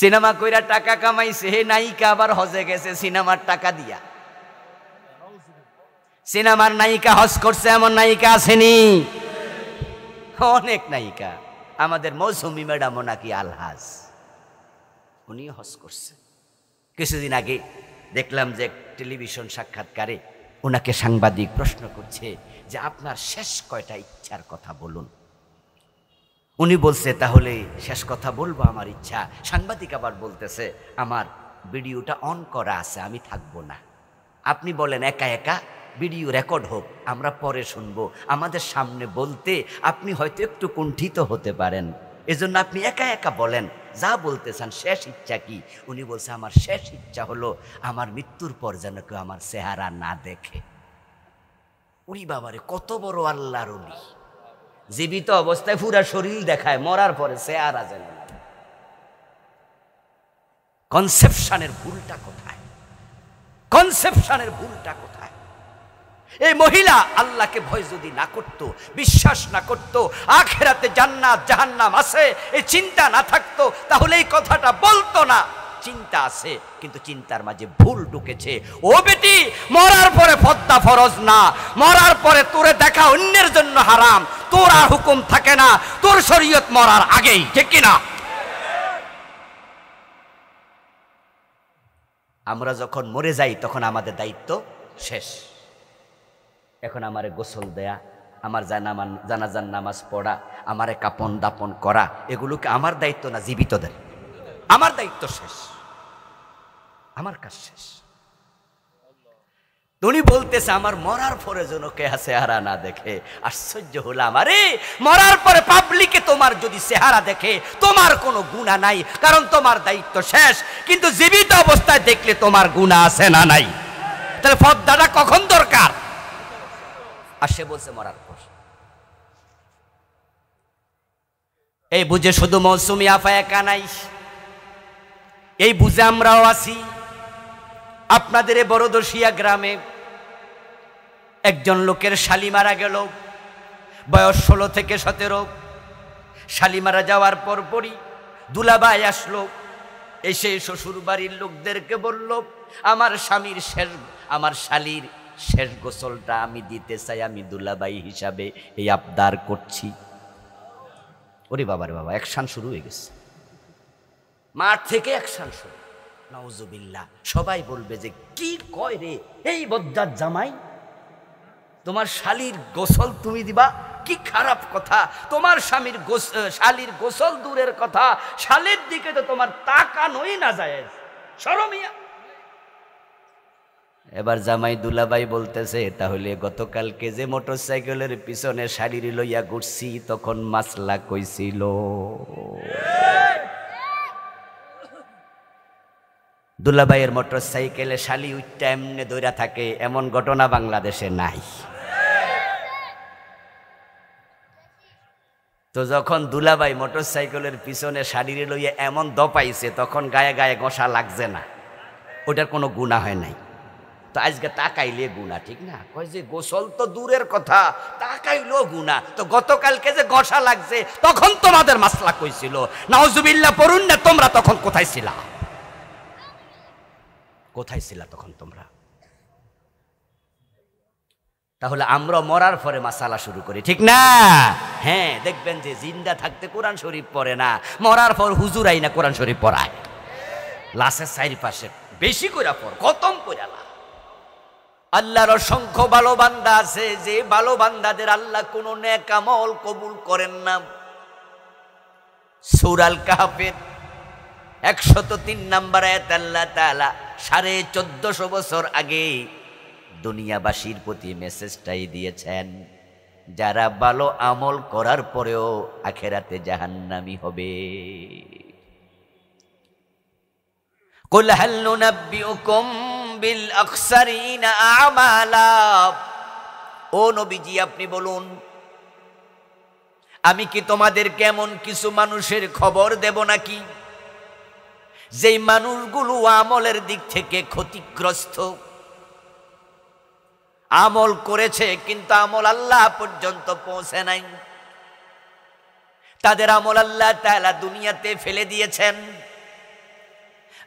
Cinema কইরা টাকা কামাইছে, হে নায়িকা আবার হজে গেছে সিনেমার টাকা দিয়া। সিনেমার নায়িকা হজ করছে, এমন নায়িকা আসেনি? অনেক নায়িকা। আমাদের মৌসুমী ম্যাডামও নাকি আলহাজ, উনি হজ করছে। কিছুদিন আগে দেখলাম যে টেলিভিশন সাক্ষাৎকারে ওনাকে সাংবাদিক প্রশ্ন করছে যে আপনার শেষ কয়টা ইচ্ছার কথা বলুন। উনি বলছে তাহলে শেষ কথা বলবো আমার ইচ্ছা। সাংবাদিক আবার বলতেছে আমার ভিডিওটা অন করা আছে, আমি থাকবো না। আপনি বলেন একা একা ভিডিও রেকর্ড হোক, আমরা পরে শুনবো। আমাদের সামনে বলতে আপনি হয়তো একটু কুণ্ঠিত হতে পারেন, এজন্য আপনি একা একা বলেন যা বলতে চান। শেষ ইচ্ছা কি? উনি বলছে আমার শেষ ইচ্ছা হলো আমার মৃত্যুর পর যেন কেউ আমার চেহারা না দেখে। উনি বাবারে, কত বড় আল্লাহর ওলি! জীবিত অবস্থায় পুরা শরীর দেখায়, মরার পরে চেহারা যেন না। কনসেপশনের ভুলটা কোথায়? কনসেপশনের ভুলটা কোথায়? এই মহিলা আল্লাহকে ভয় যদি না করত, বিশ্বাস না করত, আখিরাতে জান্নাত জাহান্নাম আছে এই চিন্তা না থাকতো, তাহলে এই কথাটা বলতো না। চিন্তা আছে, কিন্তু চিন্তার মাঝে ভুল ঢুকেছে। ও বেটি, মরার পরে পর্দা ফরজ না, মরার পরে তোরে দেখা অন্যের জন্য হারাম, তোর আর হুকুম থাকে না, তোর শরীয়ত মরার আগেই, ঠিক কিনা? আমরা যখন মরে যাই তখন আমাদের দায়িত্ব শেষ। এখন আমারে গোসল দেয়া, আমার জানাজার নামাজ পড়া, আমারে কাপন দাপন করা, এগুলোকে আমার দায়িত্ব না জীবিতদের? আমার দায়িত্ব শেষ, আমার কাজ শেষ। উনি বলতেছে আমার মরার পরে যেন কে চেহারা না দেখে। আশ্চর্য হলাম, আরে মরার পরে পাবলিকে তোমার যদি চেহারা দেখে তোমার কোনো গুনাহ নাই, কারণ তোমার দায়িত্ব শেষ। কিন্তু জীবিত অবস্থায় দেখলে তোমার গুনাহ আছে না নাই? তাহলে পর্দাটা কখন দরকার? আর সে বলছে মরার পর। এই বুঝে শুধু মৌসুমী আফা একা নাই, এই বুঝে আমরাও আছি। আপনাদের এই বড়দশিয়া গ্রামে একজন লোকের শালি মারা গেল, বয়স 16 থেকে 17। শালি মারা যাওয়ার পরপরই দুলাভাই আসলো, এসে শ্বশুর বাড়ির লোকদেরকে বলল আমার শালির শেষ গোসলটা আমি দিতে চাই, আমি দুলাভাই হিসাবে এই আবদার করছি। ওরে বাবার বাবা, অ্যাকশন শুরু হয়ে গেছে, মাঠ থেকে অ্যাকশন শুরু। নাউজুবিল্লাহ। সবাই বলবে যে কি কয় রে এই বজ্জাত জামাই, তোমার শালির গোসল তুমি দিবা? কি খারাপ কথা! তোমার শালির গোসল দূরের কথা, শালির দিকে তো তোমার তাকানোই না যায়, শরমিয়া। এবার জামাই দুলাভাই বলতেছে তাহলে গতকালকে যে মোটরসাইকেলের পিছনে শালির লইয়া ঘুরছি তখন মাসলা কইছিল? দুলাভাইয়ের মোটরসাইকেলে শালি উইটটা এমনে দৌড়া থাকে, এমন ঘটনা বাংলাদেশে নাই। তো যখন দুলাভাই মোটরসাইকেলের পিছনে শালির লইয়া এমন দপাইছে তখন গায়ে গায়ে ঘষা লাগছে না, ওটার কোনো গুনাহ হয় নাই। তো আজকে তাকাইলে গুনাহ, ঠিক না? কয় যে গোসল তো দূরের কথা, তাকাইলেও গুনাহ। তো গতকালকে যে ঘষা লাগছে তখন তোমাদের মাসলা কইছিল। নাউজুবিল্লাহ পড়ুন না, তোমরা তখন কোথায় ছিলা? কোথায় ছিলা তখন তোমরা? তাহলে আমরা মরার পরে মাসালা শুরু করি, ঠিক না? হ্যাঁ, দেখবেন যে জিন্দা থাকতে কোরআন শরীফ পড়ে না, মরার পর হুজুর আইনা কোরআন শরীফ পড়ায়। লাশের চারিপাশে বেশি করে পড়, খতম করে না। আল্লাহর অসংখ্য ভালো বান্দা আছে, যে ভালো বান্দাদের আল্লাহ কোন নেক আমল কবুল করেন না। সূরা আল কাহফের 103 নম্বর আয়াত আল্লাহ তাআলা 1450 বছর আগে দুনিয়াবাসীর প্রতি মেসেজটাই দিয়েছেন, যারা ভালো আমল করার পরেও আখিরাতে জাহান্নামী হবে। কুল হাল নুনাব্বিউকুম বিল আখসারিনা আমালা। ও নবীজি, আপনি বলুন আমি কি তোমাদেরকে এমন কিছু মানুষের খবর দেব নাকি যেই মানুষগুলো আমলের দিক থেকে ক্ষতিগ্রস্ত, আমল করেছে কিন্তু আমল আল্লাহ পর্যন্ত পৌঁছে নাই, তাদের আমল আল্লাহ তাআলা দুনিয়াতে ফেলে দিয়েছেন।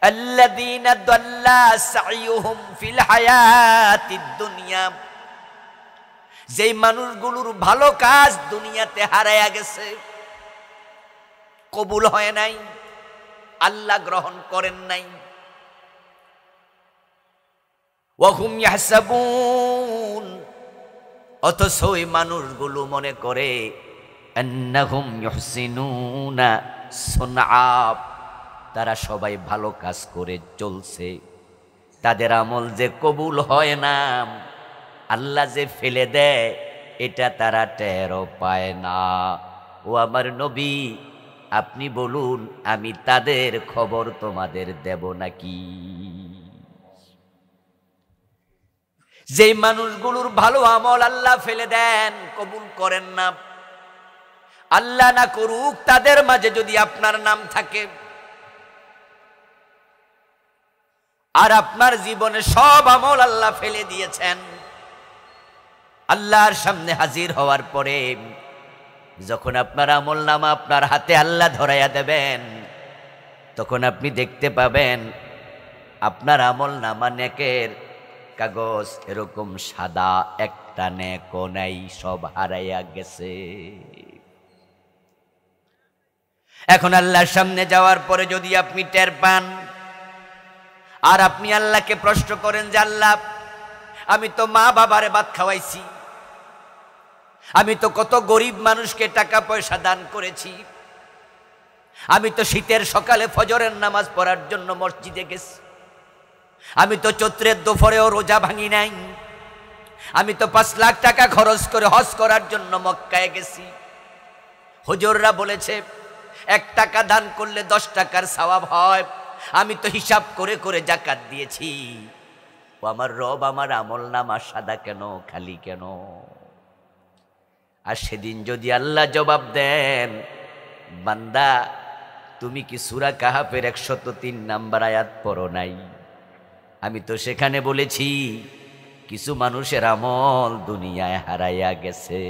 আল্লাযীনা দাল্লা সাইয়ুহুম ফিল হায়াতিদ দুনিয়া, যেই মানুষগুলোর ভালো কাজ দুনিয়াতে হারায়া গেছে, কবুল হয় নাই, আল্লাহ গ্রহণ করেন নাই। ওয়াহুম ইয়াহসাবুন, অথচ ওই মানুষগুলো মনে করে আন্নাহুম ইউহসিনুনা সুনআ, তারা সবাই ভালো কাজ করে চলছে, তাদের আমল যে কবুল হয় না, আল্লাহ যে ফেলে দেয়, এটা তারা টেরও পায় না। ও আমার নবী, আপনি বলুন, আমি তাদের খবর তোমাদের দেব নাকি? যেই মানুষগুলোর ভালো আমল আল্লাহ ফেলে দেন, কবুল করেন না, আল্লাহ না করুক তাদের মাঝে যদি আপনার নাম থাকে, আর আপনার জীবনে সব আমল আল্লাহ ফেলে দিয়েছেন, আল্লাহর সামনে হাজির হওয়ার পরে যখন আপনার আমল নামা আপনার হাতে আল্লাহ ধরাইয়া দেবেন, তখন আপনি দেখতে পাবেন আপনার আমল নামা নেকের কাগজ এরকম সাদা, একটা নেকও নাই, সব হারাইয়া গেছে। এখন আল্লাহর সামনে যাওয়ার পরে যদি আপনি টের পান, আর আপনি আল্লাহকে প্রশ্ন করেন যে আল্লাহ, আমি তো মা বাবারে ভাত খাওয়াইছি, আমি তো কত গরিব মানুষকে টাকা পয়সা দান করেছি, আমি তো শীতের সকালে ফজরের নামাজ পড়ার জন্য মসজিদে গেছি, আমি তো চৈত্রের দুপুরেও রোজা ভাঙি নাই, আমি তো 5 লাখ টাকা খরচ করে হজ করার জন্য মক্কায় গেছি। হুজুররা বলেছে 1 টাকা দান করলে 10 টাকার সওয়াব হয়, আমি তো হিসাব করে করে যাকাত দিয়েছি। ও আমার রব, আমার আমল নামা সাদা কেন, খালি কেন? আর সেদিন যদি আল্লাহ জবাব দেন, বান্দা তুমি কি সূরা কাহাফের 103 নাম্বার আয়াত পড়ো নাই? আমি তো সেখানে বলেছি কিছু মানুষের আমল দুনিয়ায় হারাইয়া গেছে।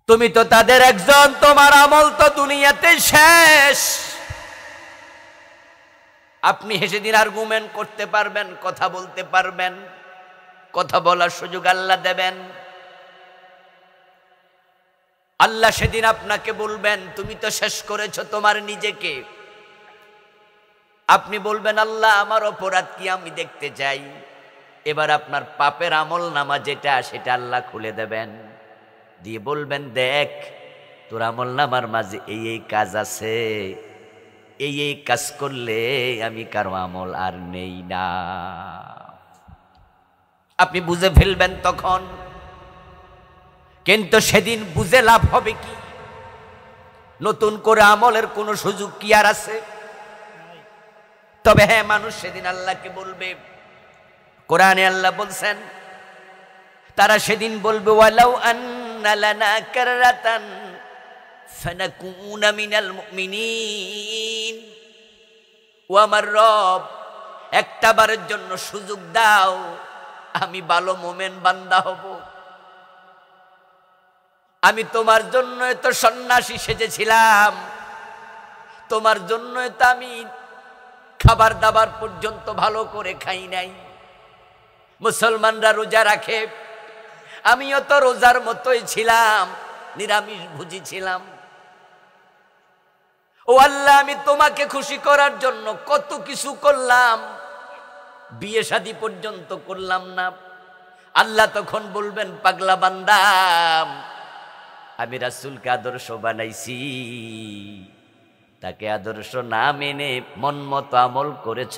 তুমি তো তাদের একজন, তোমার আমল তো দুনিয়াতে শেষ। আপনি হেসে দিন আর্গুমেন্ট করতে পারবেন, কথা বলতে পারবেন, কথা বলার সুযোগ আল্লাহ দেবেন। আল্লাহ সেদিন আপনাকে বলবেন তুমি তো শেষ করেছো তোমার নিজেকে। আপনি বলবেন আল্লাহ আমার অপরাধ কি আমি দেখতে চাই। এবার আপনার পাপের আমল নামা যেটা সেটা আল্লাহ খুলে দেবেন, দিয়ে বলবেন দেখ তোর আমল নামার মাঝে এই এই কাজ আছে, এই এই কাজ করলে আমি কারো আমল আর নেই না। আপনি বুঝে ফেলবেন তখন। কিন্তু সেদিন বুঝে লাভ হবে কি? নতুন করে আমলের কোনো সুযোগ কি আর আছে? তবে হ্যাঁ, মানুষ সেদিন আল্লাহকে বলবে, কোরআনে আল্লাহ বলছেন তারা সেদিন বলবে ওয়ালাউ আন্না লানা কাররাতান ফানাকুনা মিনাল মুমিনিন, ও আমার রব একটা বারের জন্য সুযোগ দাও, আমি ভালো মোমেন বান্দা হব। আমি তোমার জন্য তো সন্ন্যাসী সেজেছিলাম, তোমার জন্য তো আমি খাবার দাবার পর্যন্ত ভালো করে খাই নাই। মুসলমানরা রোজা রাখে, আমিও তো রোজার মতোই ছিলাম, নিরামিষ ভুজি ছিলাম। ও আল্লাহ, আমি তোমাকে খুশি করার জন্য কত কিছু করলাম, বিয়ে শাদী পর্যন্ত করলাম না। আল্লাহ তখন বলবেন পাগলা বান্দা, আমি রাসূলকে আদর্শ বানাইছি, তাকে আদর্শ না মেনে মন মতো আমল করেছ,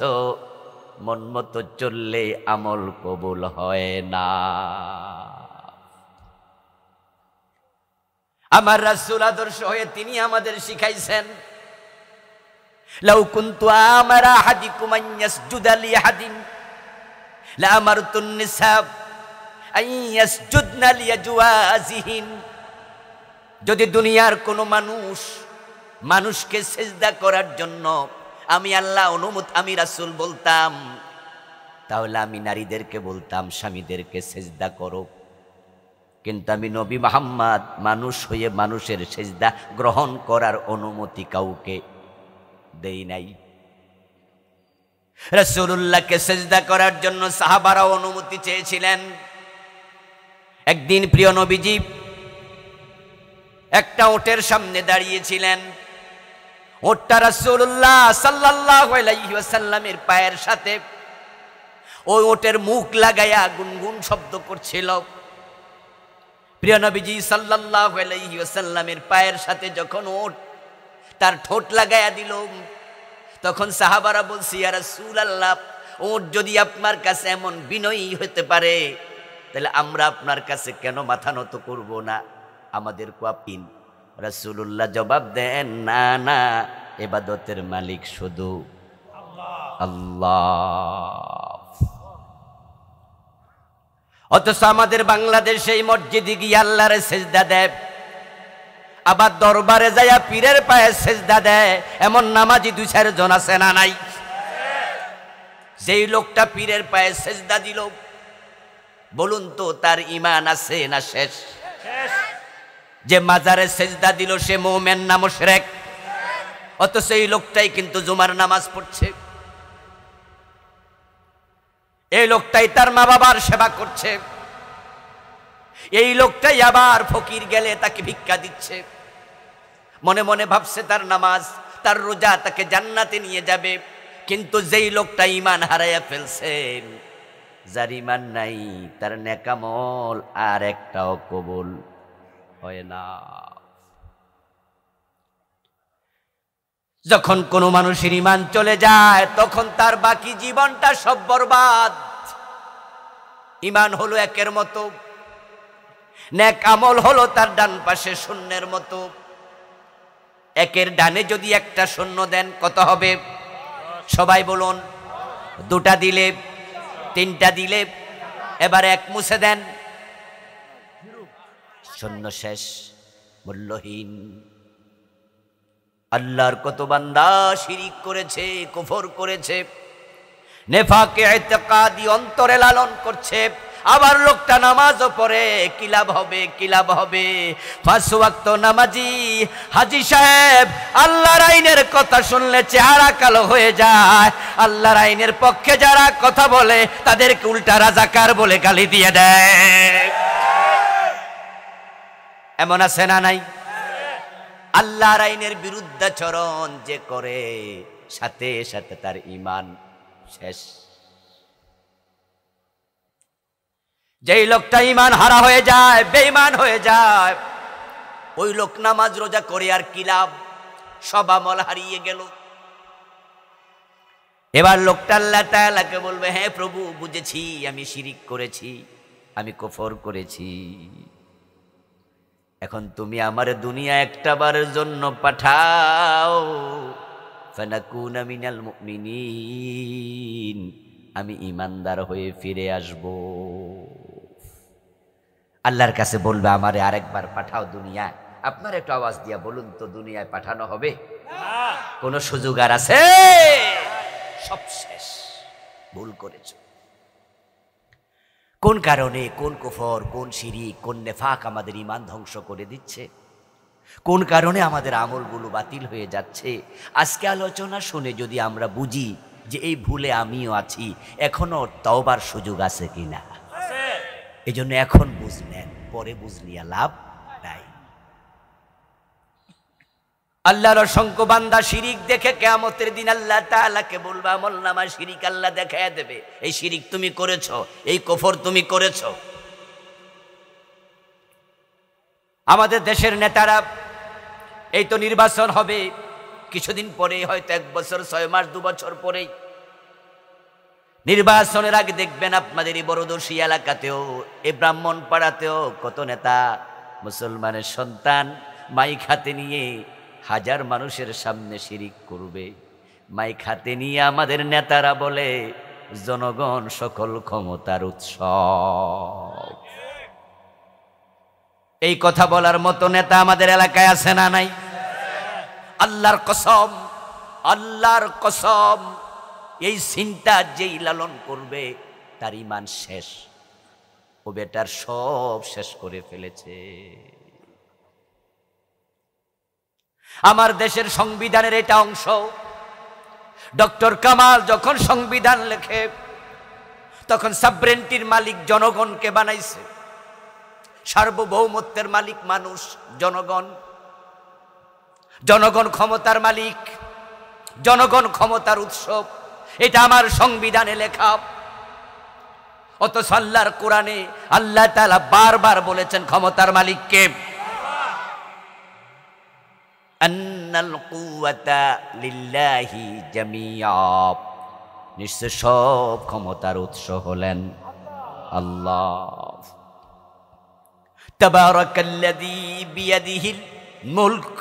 মন মতো চললে আমল কবুল হয় না। আমার রাসূল আদর্শ হয়ে তিনি আমাদের শিখাইছেন লাউ কুনতু আমারা আহাদিকুম আন ইয়াসজুদা লিআহাদিন লা আমারতুন নিসা আন ইয়াসজুদনা লিআজওয়াজিহিন। যদি দুনিয়ার কোনো মানুষকে সেজদা করার জন্য আমি আল্লাহ আমি রাসূল বলতাম, তাহলে আমি নারীদেরকে বলতাম স্বামীদেরকে সেজদা করো। কিন্তু আমি নবী মুহাম্মদ মানুষ হয়ে মানুষের সেজদা গ্রহণ করার অনুমতি কাউকে দেই নাই। রাসূলুল্লাহকে সেজদা করার জন্য সাহাবারা অনুমতি চেয়েছিলেন। একদিন প্রিয় নবীজি একটা ওটের সামনে দাঁড়িয়েছিলেন। ওটটা রাসূলুল্লাহ সাল্লাল্লাহু আলাইহি ওয়াসাল্লামের পায়ের সাথে ওই ওটের মুখ লাগায়া গুনগুন শব্দ করছিল। প্রিয় নবীজি সাল্লাল্লাহু আলাইহি ওয়াসাল্লামের পায়ের সাথে যখন ওট তার ঠোঁট লাগায়া দিল, তখন সাহাবারা বলছে, ইয়া রাসূলুল্লাহ, ওট যদি আপনার কাছে এমন বিনয়ী হতে পারে তাহলে আমরা আপনার কাছে কেন মাথা নত করব না, আমাদের কোয়াপিন। রাসূলুল্লাহ জবাব দেন, না না, ইবাদতের মালিক শুধু আল্লাহ। অথচ আমাদের বাংলাদেশে এই মসজিদে গিয়ে আল্লাহর সেজদা দেয়, আবার দরবারে যাইয়া পীরের পায়ে সেজদা দেয়, এমন নামাজি 2-4 জন আছে না নাই? যেই লোকটা পীরের পায়ে সেজদা দিল, বলুন তো তার ঈমান আছে না শেষ? যে মাজারে সেজদা দিল সে মুমিন না মুশরিক? অথচ এই লোকটাই কিন্তু জুমার নামাজ পড়ছে, এই লোকটাই তার মা বাবার সেবা করছে, এই লোকটাই আবার ফকির গেলে তাকে ভিক্ষা দিচ্ছে। মনে মনে ভাবছে তার নামাজ তার রোজা তাকে জান্নাতে নিয়ে যাবে। কিন্তু যেই লোকটা ঈমান হারাইয়া ফেলছেন, যার ঈমান নাই, তার নেক আমল আর একটাও কবুল হয় না। যখন কোনো মানুষের ঈমান চলে যায় তখন তার বাকি জীবনটা সব বরবাদ। ঈমান হলো একের মতো, নেক আমল হলো তার ডান পাশে শূন্যের মতো। একের ডানে যদি একটা শূন্য দেন কত হবে? সবাই বলুন। 2টা দিলে, 3টা দিলে, এবার 1 মুছে দেন, শূন্য শেষ, মূল্যহীন। আল্লাহর কত বান্দা শিরিক করেছে, কুফর করেছে, নেফাকে ইতিকাদি অন্তরে লালন করছে, আবার লোকটা নামাজও পড়ে, কি লাভ হবে? কি লাভ হবে? 5 ওয়াক্ত নামাজি হাজী সাহেব আল্লাহর আইনের কথা শুনলে চেহারা কালো হয়ে যায়। আল্লাহর আইনের পক্ষে যারা কথা বলে তাদেরকে উল্টা রাজাকার বলে গালি দিয়ে দেয়। এমন আছে না নাই? আল্লাহর আইনের বিরুদ্ধাচরণ যে করে সাথে সাথে তার ঈমান শেষ। যেই লোকটা ঈমান হারা হয়ে যায়, বেঈমান হয়ে যায়, ওই লোক নামাজ রোজা করে আর কি লাভ? সব আমল হারিয়ে গেল। এবার লোকটা আল্লাহ তাআলাকে বলবে, হ্যাঁ প্রভু, বুঝেছি, আমি শিরিক করেছি, আমি কুফর করেছি, এখন তুমি আমার দুনিয়া একটাবারের জন্য পাঠাও, ফানাকুনা মিনাল মুমিনিন, আমি ঈমানদার হয়ে ফিরে আসব। আল্লাহর কাছে বলবে, আমারে আরেকবার পাঠাও দুনিয়ায়। আপনার একটু আওয়াজ দিয়া বলুন তো, দুনিয়ায় পাঠানো হবে? কোন সুযোগ আর আছে? সব শেষ, ভুল করেছ। কোন কারণে, কোন কুফর, কোন শিরিক, কোন নেফাক আমাদের ঈমান ধ্বংস করে দিচ্ছে? কোন কারণে আমাদের আমলগুলো বাতিল হয়ে যাচ্ছে? আজকে আলোচনা শুনে যদি আমরা বুঝি যে এই ভুলে আমিও আছি, এখনো তওবার সুযোগ আছে কিনা, এজন্য এখন বুঝলেন, পরে বুঝলিয়া লাভ নাই। আল্লাহর অসংখ্য বান্দা শিরিক দেখে কিয়ামতের দিন আল্লাহ তাআলাকে বলবে, আমলনামায় শিরিক আল্লাহ দেখায় দেবে, এই শিরিক তুমি করেছো, এই কুফর তুমি করেছো। আমাদের দেশের নেতারা, এই তো নির্বাচন হবে কিছুদিন পরে, হয়তো 1 বছর 6 মাস 2 বছর পরেই নির্বাচনের আগে দেখবেন আপনাদের এই বড়দর্শী এলাকাতেও, এই ব্রাহ্মণ পাড়াতেও কত নেতা মুসলমানের সন্তান মাইক হাতে নিয়ে হাজার মানুষের সামনে শিরিক করবে। মাইক হাতে নিয়ে আমাদের নেতারা বলে, জনগণ সকল ক্ষমতার উৎস। এই কথা বলার মতো নেতা আমাদের এলাকায় আছে না নাই? আল্লাহর কসম, আল্লাহর কসম, এই চিন্তা যেই লালন করবে তার ঈমান শেষ। ও বেটার সব শেষ করে ফেলেছে। আমার দেশের সংবিধানের এটা অংশ। ডক্টর কামাল যখন সংবিধান লেখে তখন সাবরেন্টির মালিক জনগণকে বানাইছে, সার্বভৌমত্বের মালিক মানুষ জনগণ, জনগণ ক্ষমতার মালিক, জনগণ ক্ষমতার উৎসব। এটা আমার সংবিধানে লেখা। অথচ আল্লাহর কোরআনে আল্লাহ তাআলা বারবার বলেছেন ক্ষমতার মালিককে, আন্নাল কুওয়াতা লিল্লাহি জামিআ, নিশ্চয় সব ক্ষমতার উৎস হলেন আল্লাহ। তাবারাকাল্লাযী বিয়াদিহিল মুলক,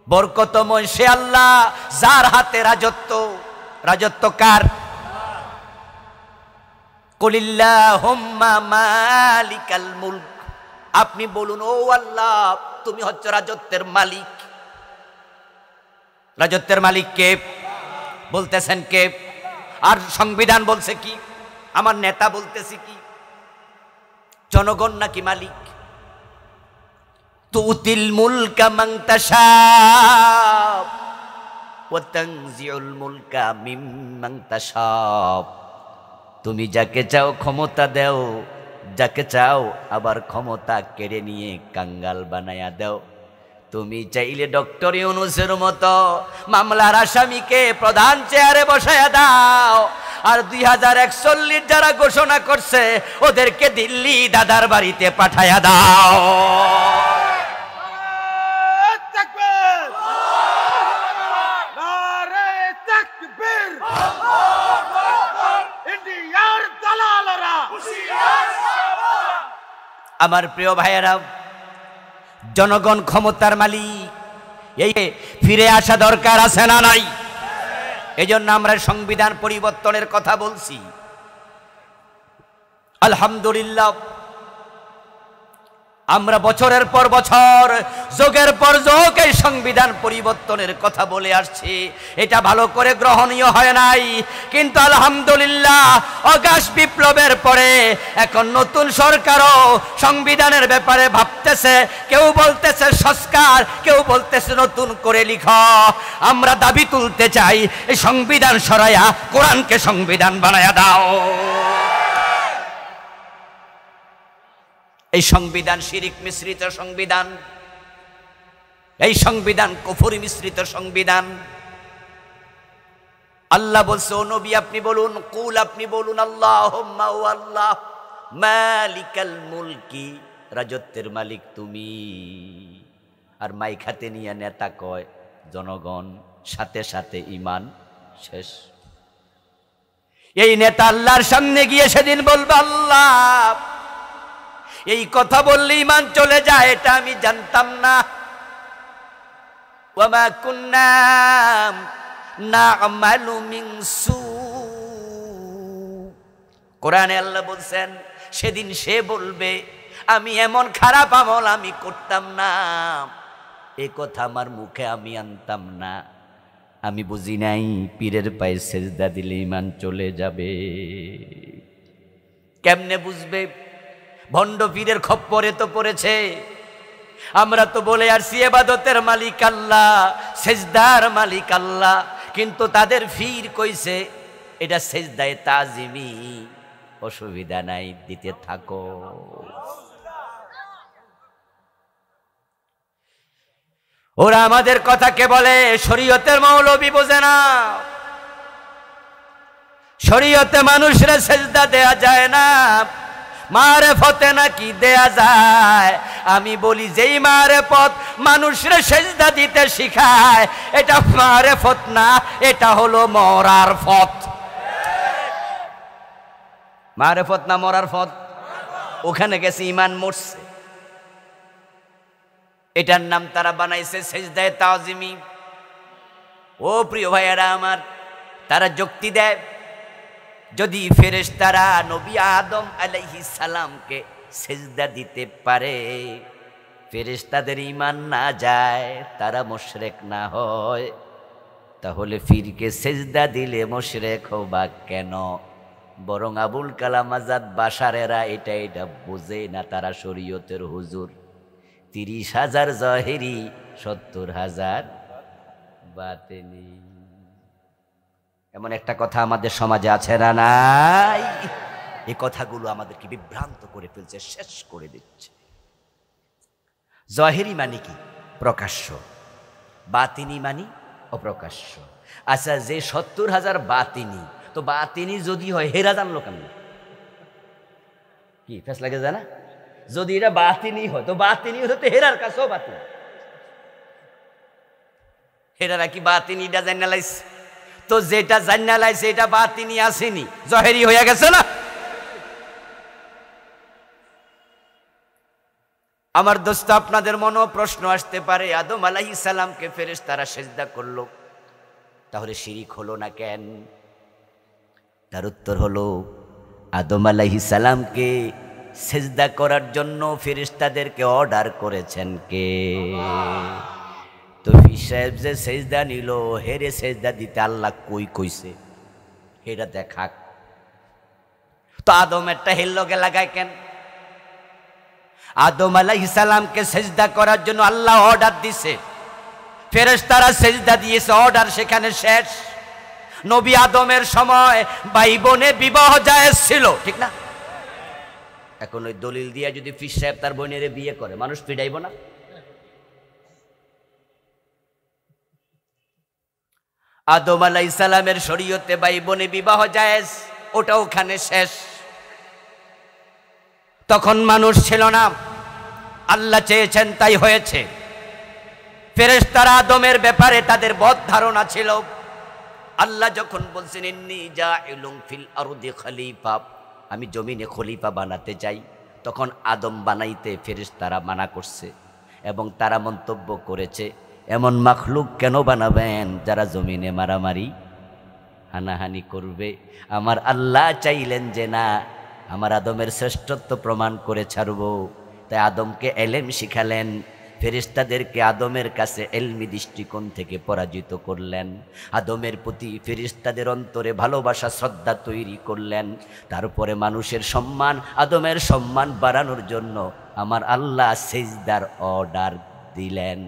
বরকতময় সে আল্লাহ যার হাতে রাজত্ব। রাজত্ব কার? কুলিল্লাহুম্মা মালিকাল মুলক, আপনি বলুন ও আল্লাহ তুমি হচ্ছে রাজত্বের মালিক। রাজত্বের মালিক কে? বলতেছেন কে? আর সংবিধান বলছে কি? আমার নেতা বলতেছি কি? জনগণ নাকি মালিক? তুতিল মুলকা মান তাশা ওয়া তানজিউল মুলকা মিম্মান তাশা, তুমি যাকে চাও ক্ষমতা দাও, যাকে চাও আবার ক্ষমতা কেড়ে নিয়ে কাঙ্গাল বানায়া দাও। তুমি চাইলে ডক্টর ইউনূসের মতো মামলার আসামিকে প্রধান চেয়ারে বসায়া দাও, আর 2041 যারা ঘোষণা করছে ওদেরকে দিল্লি দাদার বাড়িতে পাঠায়া দাও। আমার প্রিয় ভাইয়েরা, জনগণ ক্ষমতার মালিক, এই ফিরে আসা দরকার আছে না নাই? এই জন্য আমরা সংবিধান পরিবর্তনের কথা বলছি। আলহামদুলিল্লাহ, আমরা বছরের পর বছর, যুগের পর যুগ এই সংবিধান পরিবর্তনের কথা বলে আসছি। এটা ভালো করে গ্রহণীয় হয় নাই, কিন্তু আলহামদুলিল্লাহ অগাস্ট বিপ্লবের পরে এখন নতুন সরকারও সংবিধানের ব্যাপারে ভাবতেছে। কেউ বলতেছে সংস্কার, কেউ বলতেছে নতুন করে লিখো। আমরা দাবি তুলতে চাই এই সংবিধান সরাইয়া কোরআনকে সংবিধান বানায়া দাও। এই সংবিধান শিরিক মিশ্রিত সংবিধান, এই সংবিধান কুফরি মিশ্রিত সংবিধান। আল্লাহ বলছে ও নবী আপনি বলুন, কুল আপনি বলুন, আল্লাহুম্মা ও আল্লাহ মালিকাল মুলকি, রাজত্বের মালিক তুমি। আর মাইক হাতে নিয়ে নেতা কয় জনগণ, সাথে সাথে ঈমান শেষ। এই নেতা আল্লাহর সামনে গিয়ে সেদিন বলবে আল্লাহ এই কথা বললে ঈমান চলে যায়, এটা আমি জানতাম না। ওয়া মা কুন্না না'মালু মিন সু, কোরআনে আল্লাহ বলছেন সেদিন সে বলবে আমি এমন খারাপ আমল আমি করতাম না, এ কথা আমার মুখে আমি আনতাম না, আমি বুঝি নাই পীরের পায়ে সেজদা দিলে ঈমান চলে যাবে। কেমনে বুঝবে? ভণ্ড পীরের খপ্পরে তো পড়েছে। আমরা তো বলে আসছি ইবাদতের মালিক আল্লাহ, সেজদার মালিক আল্লাহ, কিন্তু তাদের পীর কইছে এটা সেজদায়ে তাজিমি, অসুবিধা নাই দিতে থাকো। ওরা আমাদের কথাকে বলে শরীয়তের মৌলবী বোঝে না। শরীয়তে মানুষের সেজদা দেয়া যায় না, মারেফতে নাকি দেয়া যায়। আমি বলি যেই মারেফত মানুষের সেজদা দিতে শিখায় এটা মারেফত না, এটা হলো মরার ফত। মারেফত না মরার ফত? ওখানে গেছে ঈমান মরছে, এটার নাম তারা বানাইছে সেজদায়ে তাজিমি। ও প্রিয় ভাইয়েরা আমার, তারা যুক্তি দেয় যদি ফেরেশতারা নবী আদম আলাইহিস সালামকে সেজদা দিতে পারে, ফেরেশতাদের ঈমান না যায়, তারা মুশরিক না হয়, তাহলে ফিরকে সেজদা দিলে মুশরিক হবা কেন? বরং আবুল কালাম আজাদ বাশারেরা এটা বোঝে না, তারা শরীয়তের হুজুর। 30,000 জহেরি, 70,000 বাতিনি। এমন একটা কথা আমাদের সমাজে আছে না নাই? এই কথাগুলো আমাদেরকে বিভ্রান্ত করে ফেলছে, শেষ করে দিচ্ছে। জহেরি মানে কি? প্রকাশ্য। বাতিনি মানে অপ্রকাশ্য। আচ্ছা, যে 70,000 বাতিনি, তো বাতিনি যদি হয় হেরা জানলো কেমন? কি ফেস লাগে জানা? যদি এটা বাতিনি হয়, তো বাতিনি হলে তো হেরার কাছেও বাতিনি। হেরারা কি বাতিনিটা জান্না লাইছে? তো যেটা জান্না লাইছে এটা বাতিনি আসেনি, জহেরি হয়ে গেছে না? আমার দোস্ত, আপনাদের মনেও প্রশ্ন আসতে পারে, আদম আলাইহিস সালামকে ফেরেশতারা সিজদা করলো, তাহলে শিরিক হলো না কেন? তার উত্তর হলো, আদম আলাইহিস সালামকে সিজদা করার জন্য ফেরেশতাদেরকে অর্ডার করেছেন কে? তো পীর সাহেব যে সিজদা নিল, হেরে সিজদা দিতে আল্লাহ কই কইছে এটা দেখাক। তো আদম একটা হেল্লকে লাগায় কেন? আদম আলাইহিস সালামকে সিজদা করার জন্য আল্লাহ অর্ডার দিছে, ফেরেশতারা সিজদা দিয়েছে, অর্ডার সেখানে শেষ। নবী আদমের সময় ভাই বোনে বিবাহ জায়েজ ছিল, ঠিক না? এখন ওই দলিল দিয়ে যদি পীর সাহেব তার বোনের বিয়ে করে, মানুষ পিড়াইব না? আদম আলাইহিস সালামের শরীয়তে ভাই বোনে বিবাহ জায়েজ, ওটা ওখানে শেষ। তখন মানুষ ছিল না, আল্লাহ চেয়েছেন তাই হয়েছে। ফেরেশতারা আদমের ব্যাপারে তাদের বদ ধারণা ছিল। আল্লাহ যখন বলছেন ইন্নী জাইলুন ফিল আরদি খলিফা, আমি জমিনে খলিফা বানাতে চাই, তখন আদম বানাইতে ফেরেশতারা মানা করছে এবং তারা মন্তব্য করেছে, এমন মাখলুক কেন বানাবেন যারা জমিনে মারামারি হানাহানি করবে? আমার আল্লাহ চাইলেন যে না, আমার আদমের শ্রেষ্ঠত্ব প্রমাণ করে ছাড়ব। তাই আদমকে এলেম শিখালেন, ফেরেশতাদেরকে আদমের কাছে এলমি দৃষ্টিকোণ থেকে পরাজিত করলেন। আদমের প্রতি ফেরেশতাদের অন্তরে ভালোবাসা শ্রদ্ধা তৈরি করলেন। তারপরে মানুষের সম্মান, আদমের সম্মান বাড়ানোর জন্য আমার আল্লাহ সিজদার অর্ডার দিলেন।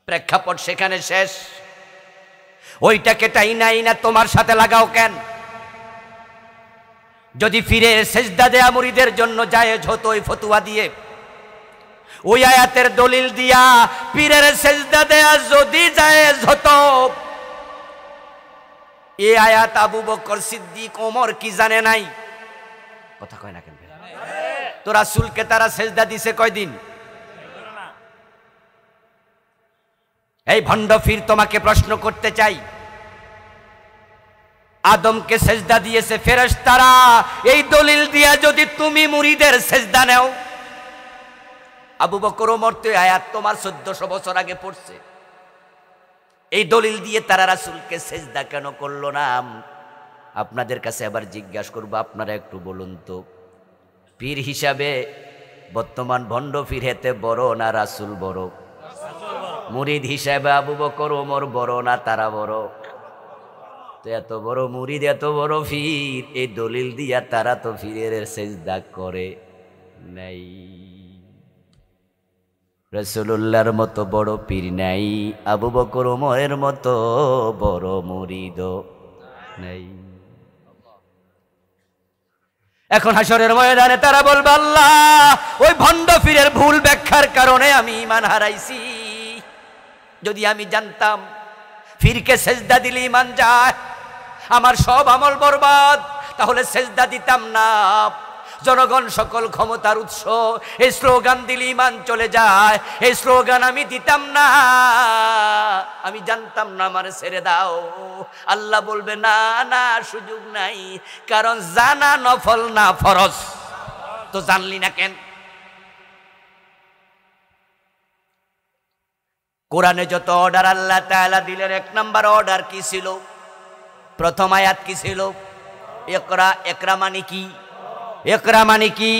প্রেক্ষাপট সেখানে শেষ। ওইটাকে টাইনা তোমার সাথে লাগাও কেন? যদি ফিরে সিজদা দেয়া মুরিদের জন্য জায়েজ হতো ওই ফতোয়া দিয়ে, ওই আয়াতের দলিল দিয়া পীরের সিজদা দেয়া যদি জায়েজ হতো, এই আয়াত আবু বকর সিদ্দিক ওমর কি জানে নাই? কথা কয় না কেন? তো রাসূলকে তারা সিজদা দিছে কয়দিন? এই ভণ্ড ফির তোমাকে প্রশ্ন করতে চাই, আদমকে সিজদা দিয়েছে ফেরেশতারা, এই দলিল দিয়া যদি তুমি মুরিদের সিজদা নাও, আবু বকর ওমর তো আয়াত তোমার 1400 বছর আগে পড়ছে, এই দলিল দিয়ে তারা রাসূলকে সিজদা কেন করলো না? আপনাদের কাছে আবার জিজ্ঞাসা করব, আপনারা একটু বলুন তো, পীর হিসাবে বর্তমান ভণ্ড পীর হেতে বড় না রাসূল বড়? মুরিদ হিসাবে আবু বকর ওমর বড় না তারা বড়? তো এত বড় মুরিদ, এত বড় পীর, এই দলিল দিয়া তারা তো পীরের সিজদা করে নাই। রাসূলুল্লাহর মতো বড় পীর নাই, আবু বকর ওমরের মতো বড় মুরিদ নাই। এখন হাসরের ময়দানে তারা বলবে, আল্লাহ ওই ভণ্ড পীরের ভুল ব্যাখ্যার কারণে আমি ঈমান হারাইছি। যদি আমি জানতাম পীরকে সিজদা দিলে ঈমান যায়, আমার সব আমল বরবাদ, তাহলে সিজদা দিতাম না। জনগণ সকল ক্ষমতার উৎস, এই স্লোগান দিলে ঈমান চলে যায়, এই স্লোগান আমি দিতাম না। আমি জানতাম না, আমারে ছেড়ে দাও। আল্লাহ বলবে না না, সুযোগ নাই, কারণ জানা নফল না ফরজ। তো জানলি না কেন? কোরআনে যত অর্ডার আল্লাহ তাআলা দিলেন, 1 নাম্বার অর্ডার কি ছিল? প্রথম আয়াত কি ছিল? ইকরা। ইকরা মানে কি? ইকরা মানে কি?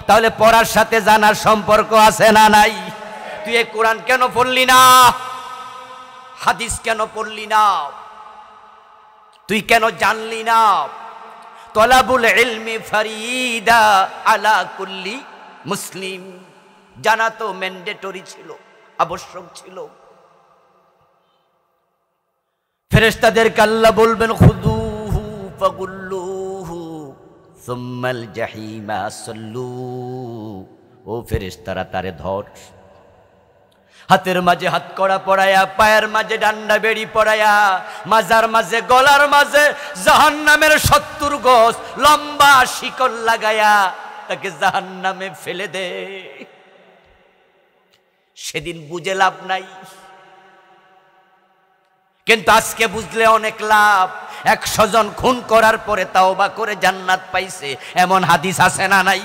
তাহলে পড়ার সাথে জানার সম্পর্ক আছে না নাই? তুই এই কোরআন কেন পড়লি না? হাদিস কেন পড়লি না? তুই কেন জানলি না তলাবুল ইলমি ফরিদা আলা কুল্লি মুসলিম? জানা তো ম্যান্ডেটরি ছিল, আবশ্যক ছিল। ফেরেশতাদেরকে আল্লাহ বলবেন খুযুহু ফাগুল্লুহু সুম্মাল জাহিমা সাল্লু। ও ফেরেশতারা তারে ধর, হাতের মাঝে হাত কড়া পড়ায়া, পায়ের মাঝে ডান্ডা বেড়ি পড়ায়া, মাজার মাঝে গলার মাঝে জাহান্নামের 70 গজ লম্বা শিকল লাগায়া তাকে জাহান্নামে ফেলে দে। সেদিন বুঝে লাভ নাই, কিন্তু আজকে বুঝলে অনেক লাভ। 100 জন খুন করার পরে তাওবা করে জান্নাত পাইছে, এমন হাদিস আছে না নাই?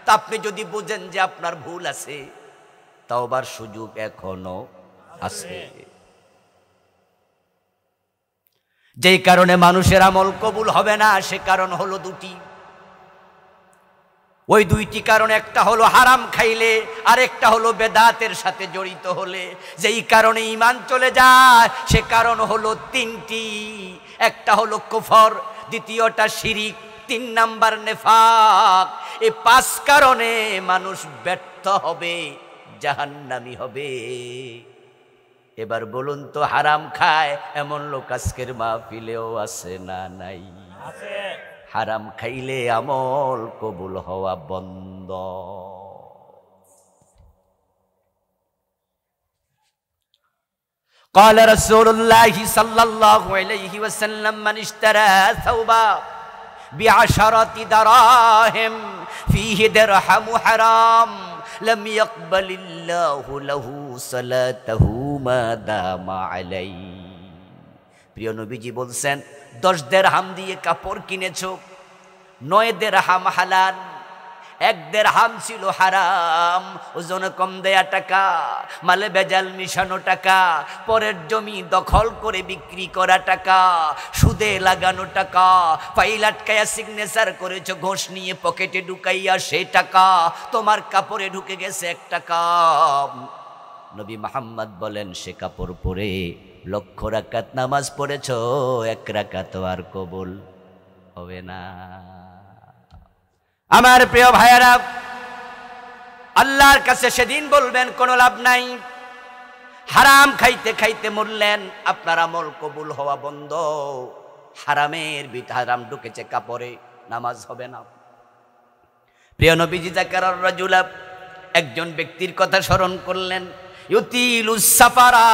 তা আপনি যদি বুঝেন যে আপনার ভুল আছে, তাওবার সুযোগ এখনো আছে। যেই কারণে মানুষের আমল কবুল হবে না, সে কারণ হলো দুটি। ওই দুইটি কারণ, একটা হলো হারাম খাইলে, আর একটা হলো বেদাতের সাথে জড়িত হলে। যেই কারণে ঈমান চলে যায়, সে কারণ হলো তিনটি। একটা হলো কুফর, দ্বিতীয়টা শিরিক, 3 নাম্বার নেফাক। এই 5 কারণে মানুষ ব্যর্থ হবে, জাহান্নামী হবে। এবার বলুন তো, হারাম খায় এমন লোক আজকের মাহফিলেও আছে না নাই? আছে। হারাম খাইলে আমল কবুল হওয়া বন্ধ। قال رسول الله صلى الله عليه وسلم من اشترى ثوبا ب10 دراهم فيه درهم حرام لم يقبل الله له صلاته ما دام عليه। প্রিয় নবীজি বলছেন, 10 দিরহাম দিয়ে কাপড় কিনেছো, 9 দিরহাম হালাল, 1 দিরহাম ছিল হারাম। ওজনে কম দেয়া টাকা, মালে বেজাল মিশানো টাকা, পরের জমি দখল করে বিক্রি করা টাকা, সুদে লাগানো টাকা, ফাইল আটকায়া সিগনেচার করেছো, ঘোষ নিয়ে পকেটে ঢুকাইয়া সেই টাকা তোমার কাপড়ে ঢুকে গেছে 1 টাকা। নবী মুহাম্মদ বলেন, সে কাপড় পরে 1,00,000 রাকাত নামাজ পড়েছো, 1 রাকাত আর কবুল হবে না। আমার প্রিয় ভাইয়েরা, আল্লাহর কাছে সেদিন বলবেন কোনো লাভ নাই। হারাম খাইতে খাইতে মরলেন, আপনার আমল কবুল হওয়া বন্ধ। হারামের ভিতরে হারাম ঢুকেছে কাপড়ে, নামাজ হবে না। প্রিয় নবীজি যাকারার রাজুলা, একজন ব্যক্তির কথা স্মরণ করলেন। ইউতিলুস সাফারা,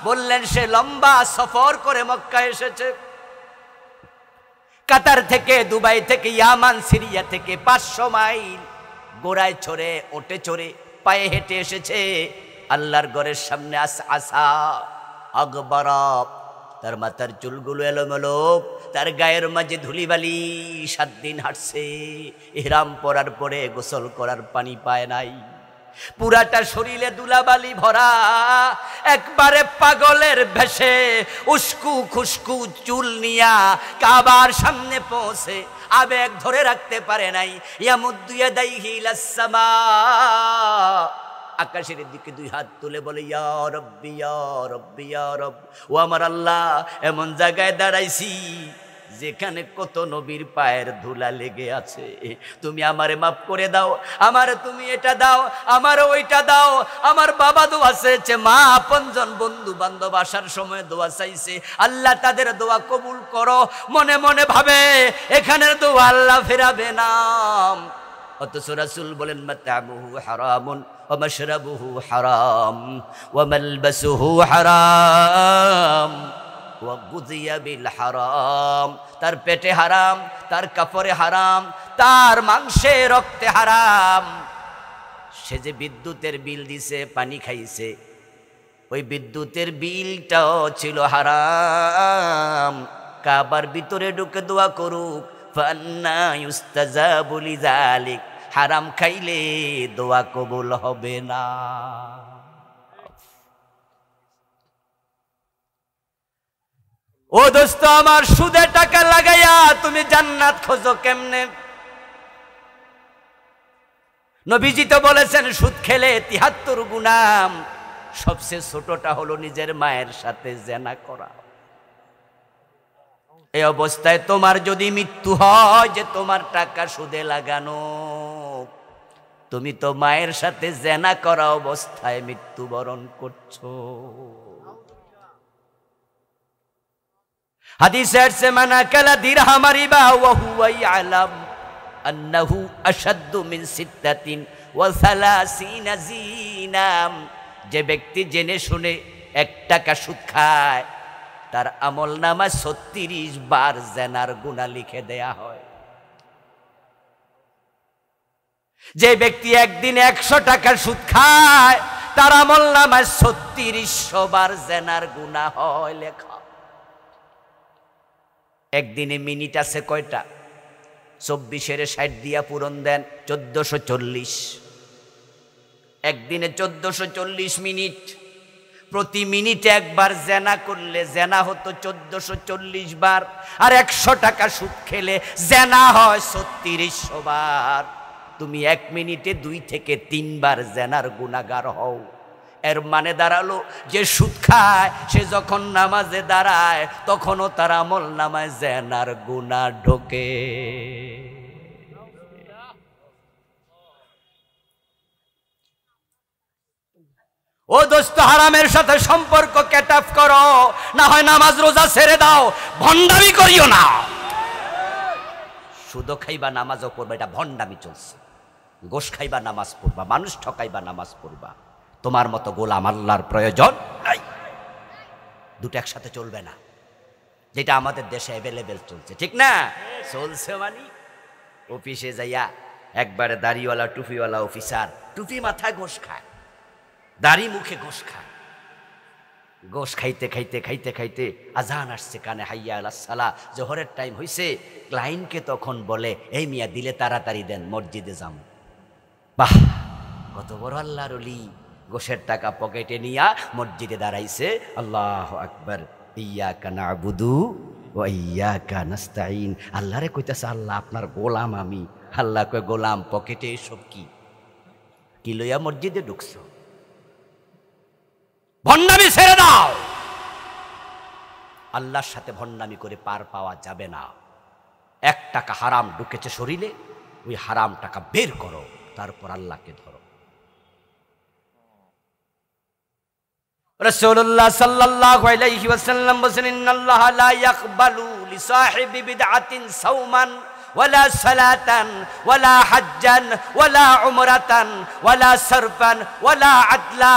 বললেন সে লম্বা সফর করে মক্কা এসেছে। কাতার থেকে, দুবাই থেকে, ইয়ামান, সিরিয়া থেকে 500 মাইল গোড়ায় চড়ে, ওটে চড়ে, পায়ে হেঁটে এসেছে আল্লাহর ঘরের সামনে। আসা আকবরা, তার মাথার চুলগুলো এলোমেলো, তার গায়ের মাঝে ধুলিবালি। 7 দিন হাঁটছে, ইহরাম পরার পরে গোসল করার পানি পায় নাই। পুরাটা শরীরে দুলাবালি ভরা, একবারে পাগলের ভেসে উস্কু খুস্কু চুল নিয়া কাবার সামনে পৌঁছে আবেগ ধরে রাখতে পারে নাই। ইয়ামুদ্দু ইয়াদাইহি ইলাস সামা, আকাশের দিকে 2 হাত তুলে বলে, ইয়া রব্বি ইয়া রব্বি ইয়া রব। ও আমার আল্লাহ, এমন জায়গায় দাঁড়াইছি যেখানে কত নবীর পায়ের ধুলা লেগে আছে। তুমি আমারে মাফ করে দাও, আমারে তুমি এটা দাও, আমারে ওইটা দাও। আমার বাবা দোয়া চেয়েছে, মা আপনজন বন্ধু বান্ধব আসার সময় দোয়া চাইছে, আল্লাহ তাদের দোয়া কবুল করো। মনে মনে ভাবে, এখানের দোয়া আল্লাহ ফেরাবে না। অথচ রাসূল বলেন, মাতামুহু হারামুন ওয়া মাশরাবুহু হারাম ওয়া মালবাসুহু হারাম ওয়া গুযিয়া বিল হারাম। তার পেটে হারাম, তার কাপড়ে হারাম, তার মাংসে রক্তে হারাম। সে যে বিদ্যুতের বিল দিছে, পানি খাইছে, ওই বিদ্যুতের বিলটাও ছিল হারাম। কাবার ভিতরে ঢুকে দোয়া করুক, ফান্না ইউস্তাজাবু লিযালিক। হারাম খাইলে দোয়া কবুল হবে না। ও দোস্ত আমার, সুদে টাকা লাগাইয়া তুমি জান্নাত খোঁজো কেমনে? নবীজি তো বলেছেন, সুদ খেলে 73 গুনাহ, সবচেয়ে ছোটটা হলো নিজের মায়ের সাথে জেনা করা। এই অবস্থায় তোমার যদি মৃত্যু হয়, যে তোমার টাকা সুদে লাগানো, তুমি তো মায়ের সাথে জেনা করা অবস্থায় মৃত্যুবরণ করছো। হাদিসে আসছে মান আকালা দিরহাম রিবা ওয়া হুয়া ইয়ালাম আন্নাহু আশাদ্দু মিন সিত্তাতিন ওয়া সালাসিনা জিনাম। যে ব্যক্তি জেনে শুনে 1 টাকা সুদ খায়, তার আমল নামায় 36 বার জেনার গুনাহ লিখে দেয়া হয়। যে ব্যক্তি একদিন 100 টাকার সুদ খায়, তার আমল নামায় 3600 বার জেনার গুনাহ হয় লেখা। একদিনে মিনিট আছে কয়টা? 24 60 দিয়া পূরণ দেন, 1440। একদিনে 1440 মিনিট। প্রতি মিনিটে একবার জেনা করলে জেনা হতো 1440 বার, আর 100 টাকা সুদ খেলে জেনা হয় 3600 বার। তুমি 1 মিনিটে 2 থেকে 3 বার জেনার গুনাহগার হও। এর মানে দাঁড়ালো যে সুদ খায় সে যখন নামাজে দাঁড়ায় তখনও তার আমল নামায় জেনার গুনাহ ঢোকে। ও দোস্ত, হারামের সাথে সম্পর্ক কাট অফ করো, না হয় নামাজ রোজা ছেড়ে দাও, ভণ্ডামি করিও না। সুদ খাইবা নামাজও পড়বা, এটা ভণ্ডামি চলছে। গোশ খাইবা নামাজ পড়বা, মানুষ ঠকাইবা নামাজ পড়বা। তোমার মতো গোলাম আল্লাহর প্রয়োজন নাই। দুটো একসাথে চলবে না, যেটা আমাদের দেশে অ্যাভেলেবেল চলছে, ঠিক না? চলছে মানে অফিসে যাইয়া একবারে দাড়িওয়ালা টুপিওয়ালা অফিসার টুপি মাথায় গোশ খায়, দাড়ি মুখে গোশ খায়। গোশ খাইতে খাইতে খাইতে খাইতে আজান আসছে কানে, হাইয়া আলাস সালাহ, জোহরের টাইম হইছে। ক্লায়েন্টকে তখন বলে, এই মিয়া দিলে তাড়াতাড়ি দেন, মসজিদে যাম। বাহ, কত বড় আল্লাহর ওলি! গোশের টাকা পকেটে নিয়া মসজিদে দাঁড়াইছে। আল্লাহু আকবার, ইয়াকা না'বুদু ওয়া ইয়াকা নাস্তাঈন। আল্লাহরে কইতাছে, আল্লাহ আপনার গোলাম আমি। আল্লাহ কয়, গোলাম পকেটে এসব কি লইয়া মসজিদে ঢুকছো? ভণ্ডামি ছেড়ে দাও। আল্লাহর সাথে ভণ্ডামি করে পার পাওয়া যাবে না। 1 টাকা হারাম ঢুকেছে শরীরে, ওই হারাম টাকা বের করো, তারপর আল্লাহকে ধরো। রাসূলুল্লাহ সাল্লাল্লাহু আলাইহি ওয়াসাল্লাম বলেন, ইন্নাল্লাহা লা ইয়াকবালু লিসাহিবি বিদআতিন সাওমান ওয়ালা সালাতান ওয়ালা হাজ্জান ওয়ালা উমরাতান ওয়ালা সারফান ওয়ালা আদলা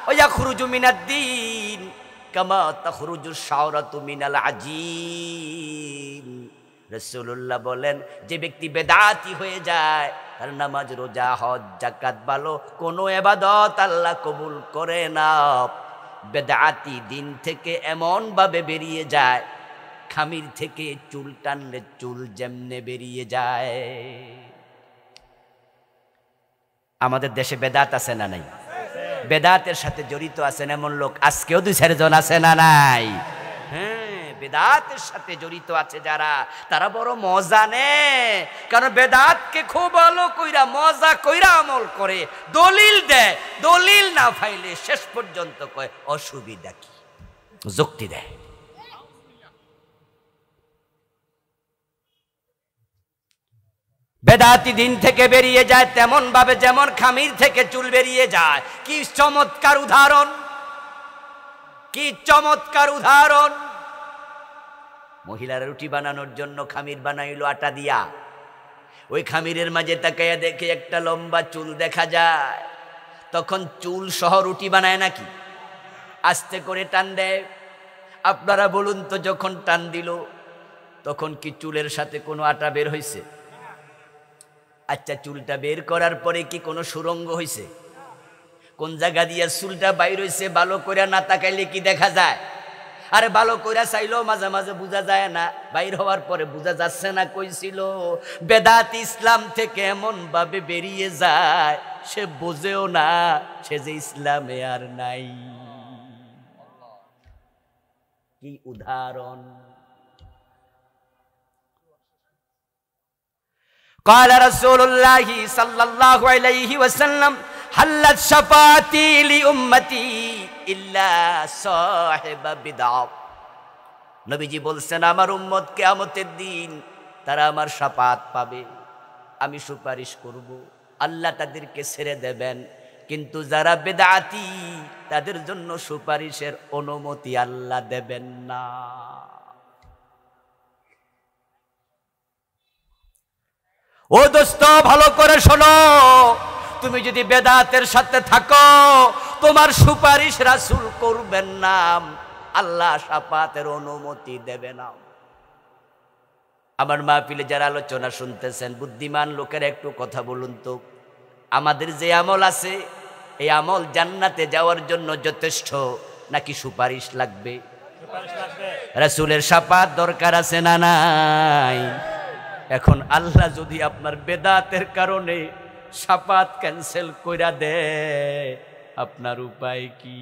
ওয়ায়াখরুজু মিনাদ-দীন কামা তাখরুজু শাওরাতু মিনাল আজীন। রাসূলুল্লাহ বলেন, যে ব্যক্তি বেদাতি হয়ে যায়, তার নামাজ রোজা হজ যাকাত ভালো কোনো ইবাদত আল্লাহ কবুল করে না। বেদাতি দিন থেকে এমন ভাবে বেরিয়ে যায়, খামির থেকে চুল টানলে চুল যেমনে বেরিয়ে যায়। আমাদের দেশে বেদাত আছে না নাই? বেদাতের সাথে জড়িত আছেন এমন লোক আজকেও 2-4 জন আছে না নাই? হ্যাঁ, বেদাতের সাথে জড়িত আছে যারা, তারা বড় মজা নেয়। কারণ বেদাতকে খুব ভালো কইরা মজা কইরা আমল করে, দলিল দেয়, দলিল না পাইলে শেষ পর্যন্ত কয় অসুবিধা কি, যুক্তি দেয়। বেদাতি দিন থেকে বেরিয়ে যায় তেমন ভাবে যেমন খামির থেকে চুল বেরিয়ে যায়। কি চমৎকার উদাহরণ, কি চমৎকার উদাহরণ! মহিলারা রুটি বানানোর জন্য খামির বানাইলো আটা দিয়া। ওই খামিরের মাঝে তাকাইয়া দেখে একটা লম্বা চুল দেখা যায়। তখন চুল সহ রুটি বানায় নাকি? আস্তে করে টান দেয়। আপনারা বলুন তো, যখন টান দিল তখন কি চুলের সাথে কোনো আটা বের হয়েছে? আচ্ছা, চুলটা বের করার পরে কি কোনো সুরঙ্গ হয়েছে? কোন জায়গা দিয়ে চুলটা বাইর হয়েছে ভালো করে না তাকাইলে কি দেখা যায়? আরে ভালো করে চাইলেও মাঝে মাঝে বোঝা যায় না, বাইর হওয়ার পরে বোঝা যাচ্ছে না কইছিল। বেদাত ইসলাম থেকে এমন ভাবে বেরিয়ে যায়, সে বোঝেও না সে যে ইসলামে আর নাই। কি উদাহরণ! قال رسول الله صلى الله عليه وسلم حلت شفاعتي لأمتي إلا صاحب بدعة নবীজি বলছেন আমার উম্মত কিয়ামতের দিন তারা আমার শাফাত পাবে, আমি সুপারিশ করব, আল্লাহ তাদেরকে ছেড়ে দেবেন। কিন্তু যারা বেদাতি তাদের জন্য সুপারিশের অনুমতি আল্লাহ দেবেন না। ও দোস্ত ভালো করে শোনো, তুমি যদি বেদাতের সাথে থাকো তোমার সুপারিশ রাসূল করবেন না, আল্লাহ শাফাতের অনুমতি দেবে না। আমার মাহফিলে যারা আলোচনা শুনতেছেন বুদ্ধিমান লোকের একটু কথা বলুন তো, আমাদের যে আমল আছে এই আমল জান্নাতে যাওয়ার জন্য যথেষ্ট নাকি সুপারিশ লাগবে? রাসূলের শাফাত দরকার আছে না নাই? এখন আল্লাহ যদি আপনার বেদাতের কারণে শাফাত ক্যান্সেল কইরা দেয় আপনার উপায় কি?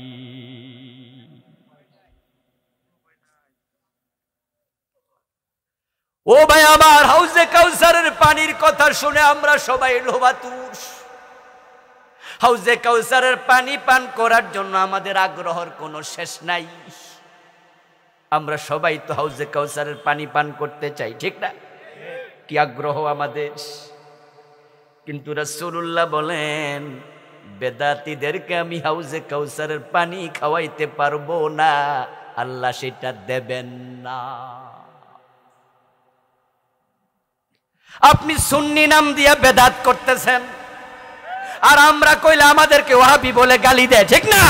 ও ভাই আমার, হাউজে কাউসারের পানির কথা শুনে আমরা সবাই লোভাতুর। হাউজে কাউসারের পানি পান করার জন্য আমাদের আগ্রহের কোনো শেষ নাই। আমরা সবাই তো হাউজে কাউসারের পানি পান করতে চাই, ঠিক না? কি আগ্রহ আমাদের! কিন্তু রাসূলুল্লাহ বলেন বেদাতীদেরকে আমি হাউজে কাউসারের পানি খাওয়াইতে পারবো না, আল্লাহ সেটা দেবেন না। আপনি সুন্নি নাম দিয়া বেদাত করতেছেন, আর আমরা কইলে আমাদেরকে ওয়াহাবি বলে গালি দেয়, ঠিক না?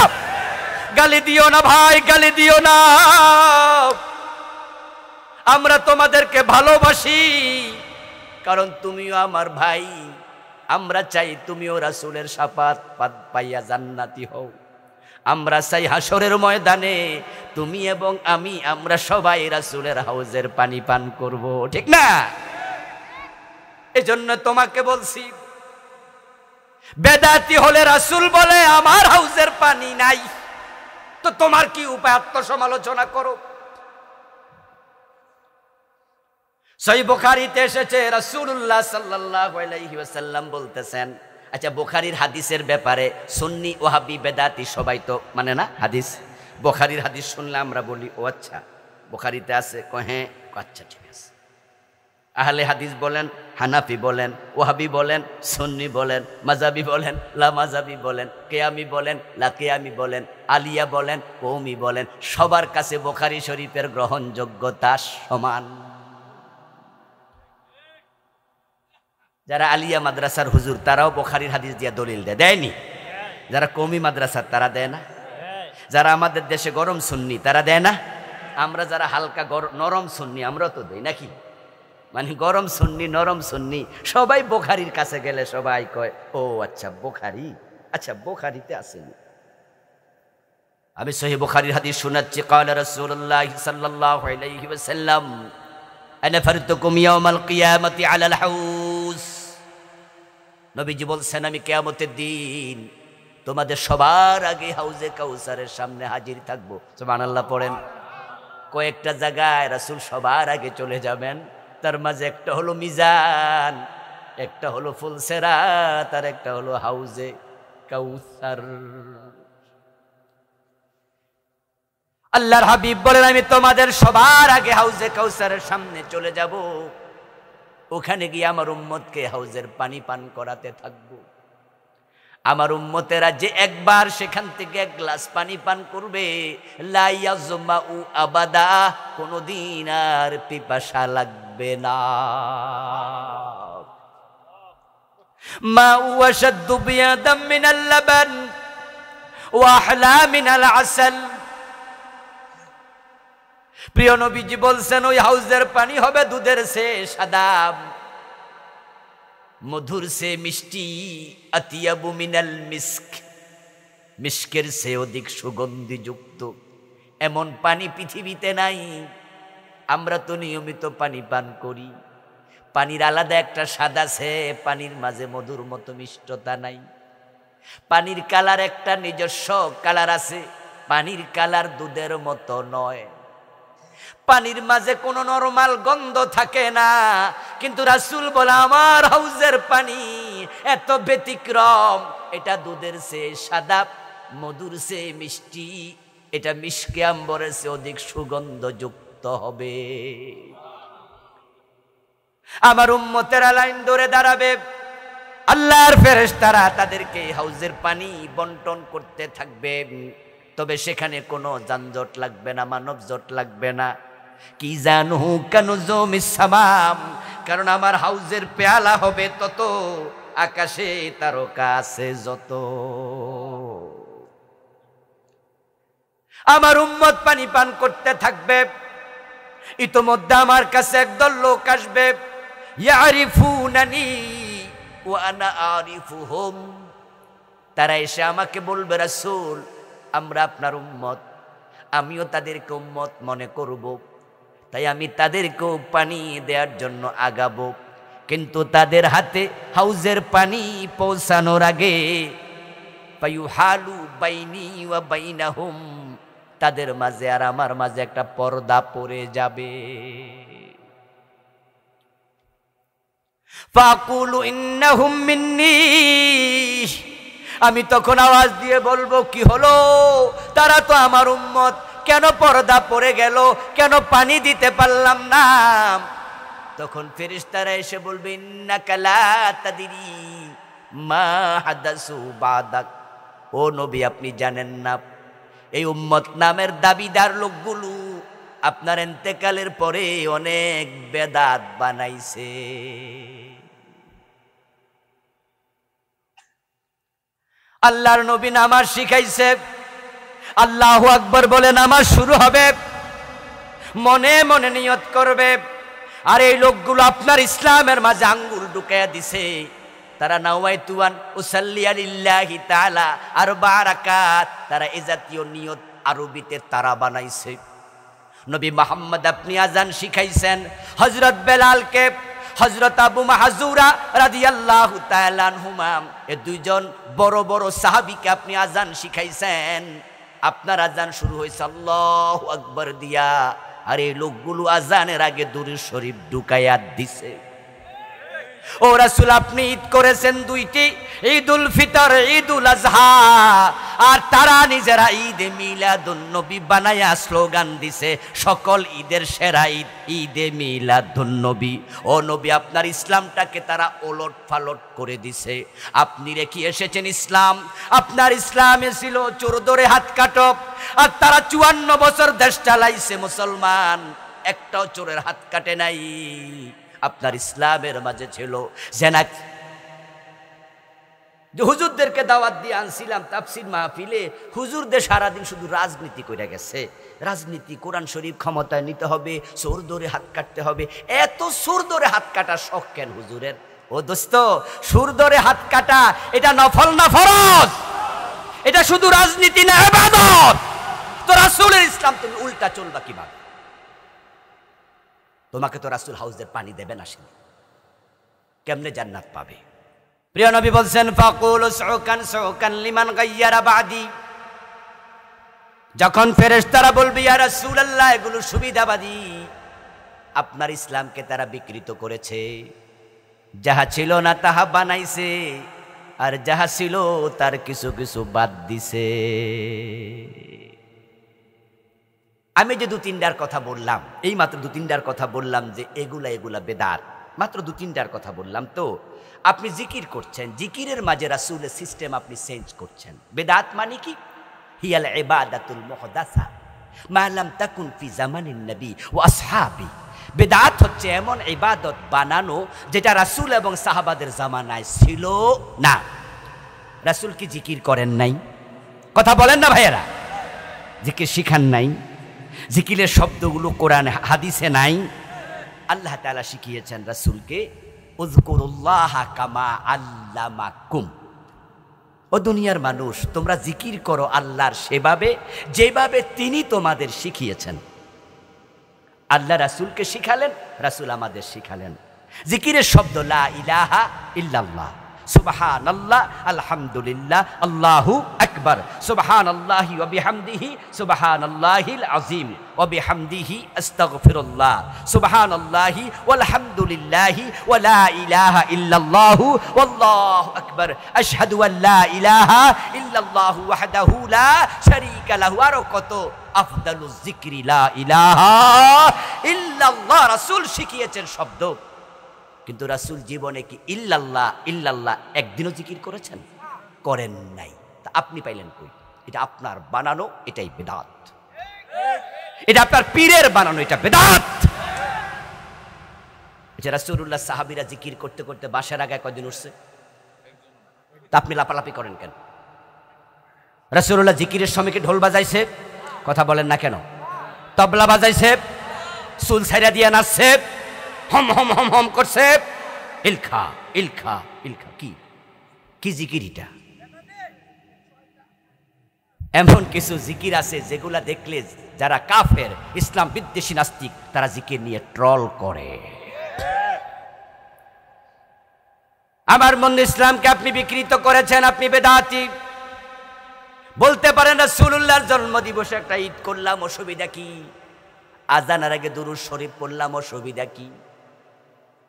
গালি দিও না ভাই, গালি দিও না। আমরা তোমাদেরকে ভালোবাসি কারণ তুমিও আমার ভাই। আমরা চাই তুমিও রাসূলের শাফাত পাইয়া জান্নাতি হও। আমরা চাই হাসরের ময়দানে তুমি এবং আমি, আমরা সবাই রাসূলের হাউজের পানি পান করব, ঠিক না? এজন্য তোমাকে বলছি, বেদাতি হলে রাসূল বলে আমার হাউজের পানি নাই, তো তোমার কি উপায়? আত্মসমালোচনা করো। সহিহ বুখারীতে এসেছে রাসূলুল্লাহ সাল্লাল্লাহু আলাইহি ওয়াসাল্লাম বলতেছেন, আচ্ছা বুখারীর হাদিসের ব্যাপারে সুন্নি ওয়াহাবি বেদাতি সবাই তো মানে না হাদিস। বুখারীর হাদিস শুনলে আমরা বলি ও আচ্ছা বুখারীতে আছে, হ্যাঁ আচ্ছা ঠিক আছে। আহলে হাদিস বলেন, হানাফি বলেন, ওয়াহাবি বলেন, সুন্নি বলেন, মাযহাবি বলেন, লা মাযহাবি বলেন, কিয়ামি বলেন, লা কিয়ামি বলেন, আলিয়া বলেন, কওমি বলেন, সবার কাছে বুখারী শরীফের গ্রহণযোগ্যতা সমান। যারা আলিয়া মাদ্রাসার হুজুর তারাও বুখারীর হাদিস দিয়ে দলিল দেয়, দেয়নি? যারা কওমি মাদ্রাসার তারা দেয় না? যারা আমাদের দেশে গরম সুন্নি তারা দেয় না? আমরা যারা হালকা নরম সুন্নি আমরাও তো দেই নাকি? মানে গরম সুন্নি নরম সুন্নি সবাই বুখারীর কাছে গেলে সবাই কয় ও আচ্ছা বুখারী, আচ্ছা বুখারীতে আসেনি। আমি সহিহ বুখারীর হাদিস শোনাচ্ছি, ক্বালা রাসূলুল্লাহ সাল্লাল্লাহু আলাইহি ওয়াসাল্লাম আনা ফারতুকুম ইয়াউমাল কিয়ামাতি আলাল হাউজ। নবীজি বলছেন আমি কিয়ামতের দিন তোমাদের সবার আগে হাউজে কাউসারের সামনে হাজির থাকবো। সুবহানাল্লাহ পড়েন। কয়েকটা জায়গায় রাসূল সবার আগে চলে যাবেন, তার মাঝে একটা হলো মিজান, একটা হলো ফুলসেরাত, আর একটা হলো হাউজে কাউসার। আল্লাহর হাবিব বলেন আমি তোমাদের সবার আগে হাউজে কাউসারের সামনে চলে যাব, ওখানে গিয়ে আমার উম্মতকে হাউজের পানি পান করাতে থাকবো। আমার উম্মতেরা যে একবার সেখান থেকে এক গ্লাস পানি পান করবে লা ইয়াজমাউ আবাদা, কোনদিন আর পিপাসা লাগবে না। মা ওয়াশাদ্দু বিয়াদাম মিনাল লাবান ওয়া আহলা মিনাল আসাল। প্রিয় নবীজি বলছেন ওই হাউজের পানি হবে দুধের চেয়ে সাদা, মধুর সে মিষ্টি, আতিয়াবু মিনাল মিস্ক, মিস্কের চেয়ে অধিক সুগন্ধিযুক্ত। এমন পানি পৃথিবীতে নাই। আমরা তো নিয়মিত পানি পান করি, পানির আলাদা একটা স্বাদ আছে, পানির মাঝে মধুর মতো মিষ্টতা নাই। পানির কালার একটা নিজস্ব কালার আছে, পানির কালার দুধের মতো নয়। পানির মাঝে কোনো নরমাল গন্ধ থাকে না, কিন্তু রাসূল বলে আমার হাউজের পানি এত ব্যতিক্রম, এটা দুধের চেয়ে সাদা, মধুর চেয়ে মিষ্টি, এটা মিশকে আম্বরের চেয়ে অধিক সুগন্ধযুক্ত। করতে হবে। আমার উম্মতেরা লাইন ধরে দাঁড়াবে, আল্লাহর ফেরেশতারা তাদেরকে হাউজের পানি বন্টন করতে থাকবে। তবে সেখানে কোনো যানজট লাগবে না, মানব জট লাগবে না। কি জানু কানুজুমিস সামাম, কারণ আমার হাউজের পেয়ালা হবে তত, আকাশে তারকা আছে যত। আমার উম্মত পানি পান করতে থাকবে। ইতোমধ্যে আমার কাছে একদল লোক আসবে, ইয়ারিফুনানি ওয়া আনা আরিফুহুম। তারা এসে আমাকে বলবে, রাসূল আমরা আপনার উম্মত, আমিও তাদেরকে উম্মত মনে করব, তাই আমি তাদেরকেও পানি দেওয়ার জন্য আগাবো। কিন্তু তাদের হাতে হাউজের পানি পৌঁছানোর আগে ফায়ুহালু বাইনি ওয়া বাইনাহুম, তাদের মাঝে আর আমার মাঝে একটা পর্দা পড়ে যাবে। ফাকুলু ইন্নাহুম মিন্নি, আমি তখন আওয়াজ দিয়ে বলবো, কি হলো, তারা তো আমার উম্মত, কেন পর্দা পড়ে গেল, কেন পানি দিতে পারলাম না? তখন ফেরেশতারা এসে বলবে, ইন্নাকা লা তাদরি মা হাদাসু বাদাক, ও নবী আপনি জানেন না এই উম্মত নামের দাবিদার লোকগুলো আপনার ইন্তেকালের পরে অনেক বেদাত বানাইছে। আল্লাহর নবী নামাজ শিখাইছে, আল্লাহু আকবার বলে নামাজ শুরু হবে, মনে মনে নিয়ত করবে। আর এই লোকগুলো আপনার ইসলামের মাঝে আঙ্গুল ঢুকাইয়া দিছে। তারা নাওয়াইতু আন উসাল্লি লিল্লাহি তাআলা আরবা রাকাত, তারা এই জাতীয় নিয়ত আরবিতে তারা বানাইছে। নবী মুহাম্মদ আপনি আজান শিখাইছেন হযরত বেলালকে, হযরত আবু মাহজুরা রাদিয়াল্লাহু তাআলা আনহুমা, এই দুইজন বড় বড় সাহাবীকে আপনি আজান শিখাইছেন। আপনার আজান শুরু হয়েছে আল্লাহু আকবার দিয়া, আর এই লোকগুলো আজানের আগে দুরূদ শরীফ ঢুকাইয়া দিছে। ও রাসূল আপনি ঈদ করেছেন দুইটি, ঈদুল ফিতর, ঈদুল আজহা, আর তারা নিজেরা ঈদে মিলাদুন নবী বানায়া স্লোগান দিছে, সকল ঈদের সেরা ঈদ ঈদে মিলাদুন নবী। ও নবী আপনার ইসলামটাকে তারা ওলট পালট করে দিছে। আপনি রেখে এসেছেন ইসলাম, আপনার ইসলামে ছিল চোর ধরে হাত কাটো, আর তারা 54 বছর দেশ চালাইছে মুসলমান, একটাও চোরের হাত কাটে নাই। আপনার ইসলামের মাঝে ছিল জেনা। যে হুজুরদেরকে দাওয়াত দিয়ে আনছিলাম তাফসীর মাহফিলে, হুজুরদের সারাদিন শুধু রাজনীতি করে গেছে। রাজনীতি, কোরআন শরীফ ক্ষমতায় নিতে হবে, চোর ধরে হাত কাটতে হবে। এত চোর ধরে হাত কাটার শখ কেন হুজুরের? ও দোস্ত, চোর ধরে হাত কাটা এটা নফল না ফরজ? এটা শুধু রাজনীতি না, ইবাদত। তো রাসূলের ইসলাম তুমি উল্টা চলবা কিভাবে? তোমাকে তো রাসূল হাউজের পানি দেবেন আসেনি, কেমনে জান্নাত পাবে? প্রিয় নবী বলছেন, ফাকুলু সুকান সুকান লিমান গায়্যারা বাদি। যখন ফেরেশতারা বলবে ইয়া রাসূলুল্লাহ এগুলো সুবিধাবাদী, আপনার ইসলামকে তারা বিকৃত করেছে, যাহা ছিল না তাহা বানাইছে, আর যাহা ছিল তার কিছু কিছু বাদ দিছে। আমি যে 2-3টার কথা বললাম, এই মাত্র 2-3টার কথা বললাম যে এগুলা বেদাত, মাত্র 2-3টার কথা বললাম। তো আপনি জিকির করছেন, জিকিরের মাঝে রাসূলের সিস্টেম আপনি চেঞ্জ করছেন। বেদাত মানে কি? হিয়াল ইবাদাতুল মুহদাসা মা লাম তাকুন ফি জামানিন নবী ওয়া আসহাবি। বেদাত হচ্ছে এমন ইবাদত বানানো যেটা রাসূল এবং সাহাবাদের জামানায় ছিল না। রাসূল কি জিকির করেন নাই? কথা বলেন না ভাইয়েরা? জিকির শিখান নাই? জিকিরের শব্দগুলো কোরআন হাদিসে নাই? আল্লাহ তাআলা শিখিয়েছেন রাসূলকে, উযকুরুল্লাহ কামা আল্লামাকুম। ও দুনিয়ার মানুষ, তোমরা জিকির করো আল্লাহর সেভাবে যেভাবে তিনি তোমাদের শিখিয়েছেন। আল্লাহ রাসূলকে শিখালেন, রাসূল আমাদের শিখালেন। জিকিরের শব্দ লা ইলাহা ইল্লাল্লাহ, সুবহানাল্লাহ, আলহামদুলিল্লাহ, আল্লাহু আকবার, সুবহানাল্লাহি ওয়া বিহামদিহি সুবহানাল্লাহিল আযীম ওয়া বিহামদিহি আস্তাগফিরুল্লাহ, সুবহানাল্লাহি ওয়াল হামদুলিল্লাহি ওয়া লা ইলাহা ইল্লাল্লাহু ওয়াল্লাহু আকবার, আশহাদু আল লা ইলাহা ইল্লাল্লাহু ওয়াহদাহু লা শারীকা লাহু। আরো কত আফদালুজ যিকরি লা ইলাহা ইল্লাল্লাহ, রাসূল শিখিয়েছেন শব্দ। কিন্তু রাসূল জীবনে কি ইল্লাল্লাহ ইল্লাল্লাহ একদিনও জিকির করেছেন? করেন নাই। তা আপনি পাইলেন কই? এটা আপনার বানানো, এটাই বেদাত। এটা আপনার পীরের বানানো, এটা বেদাত। যে রাসূলুল্লাহ সাহাবীরা জিকির করতে করতে বাসার আগে কয়দিন উঠছে? তা আপনি লাপালাপি করেন কেন? রাসূলুল্লাহ জিকিরের সময় কি ঢোল বাজাইছে? কথা বলেন না কেন? তবলা বাজাইছে? চুল ছাইরা দিয়ে নাচছে? হম হম হম হম করছে? ইলখা ইলখা ইলখা, কি কি জিকির এটা? এমন কিছু জিকির আছে যেগুলা দেখলে যারা কাফের, ইসলাম বিদ্বেষী নাস্তিক, তারা জিকির নিয়ে ট্রল করে। আমার মনে ইসলামকে আপনি বিকৃত করেছেন, আপনি বেদাতি। বলতে পারেন রাসূলুল্লাহর জন্মদিবসে একটা ঈদ করলাম, অসুবিধা কি? আজানের আগে দুরূদ শরীফ পড়লাম, অসুবিধা কি?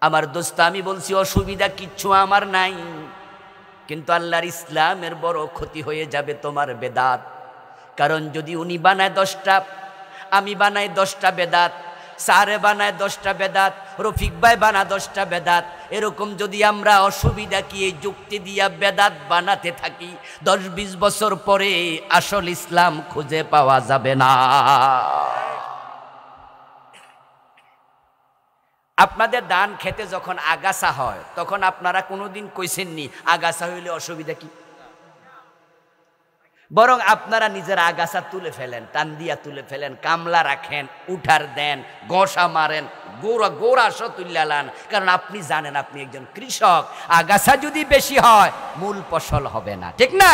আমার দোস্ত, আমি বলছি অসুবিধা কিচ্ছু আমার নাই, কিন্তু আল্লাহর ইসলামের বড় ক্ষতি হয়ে যাবে তোমার বেদাত। কারণ যদি উনি বানায় 10টা, আমি বানাই 10টা বেদাত, সারে বানায় 10টা বেদাত, রফিক ভাই বানা 10টা বেদাত, এরকম যদি আমরা অসুবিধা কি এই যুক্তি দিয়া বেদাত বানাতে থাকি, 10-20 বছর পরে আসল ইসলাম খুঁজে পাওয়া যাবে না। আপনাদের ধান খেতে যখন আগাছা হয়, তখন আপনারা কোনোদিন কইছেননি আগাছা হইলে অসুবিধা কি? বরং আপনারা নিজের আগাছা তুলে ফেলেন, টান দিয়া তুলে ফেলেন, কামলা রাখেন, উঠার দেন, গসা মারেন, গোড়া তুলালান। কারণ আপনি জানেন আপনি একজন কৃষক, আগাছা যদি বেশি হয় মূল ফসল হবে না, ঠিক না?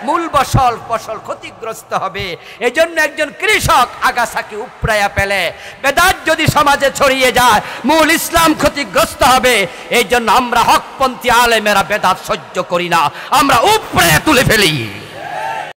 মূল ফসল ক্ষতিগ্রস্ত হবে। এজন্য একজন কৃষক আগাছাকে উপড়াইয়া ফেলে। বেদাত যদি সমাজে ছড়িয়ে যায়, মূল ইসলাম ক্ষতিগ্রস্ত হবে। এই জন্য আমরা হকপন্থী আলেমেরা বেদাত সহ্য করি না, আমরা উপড়াইয়া তুলে ফেলি।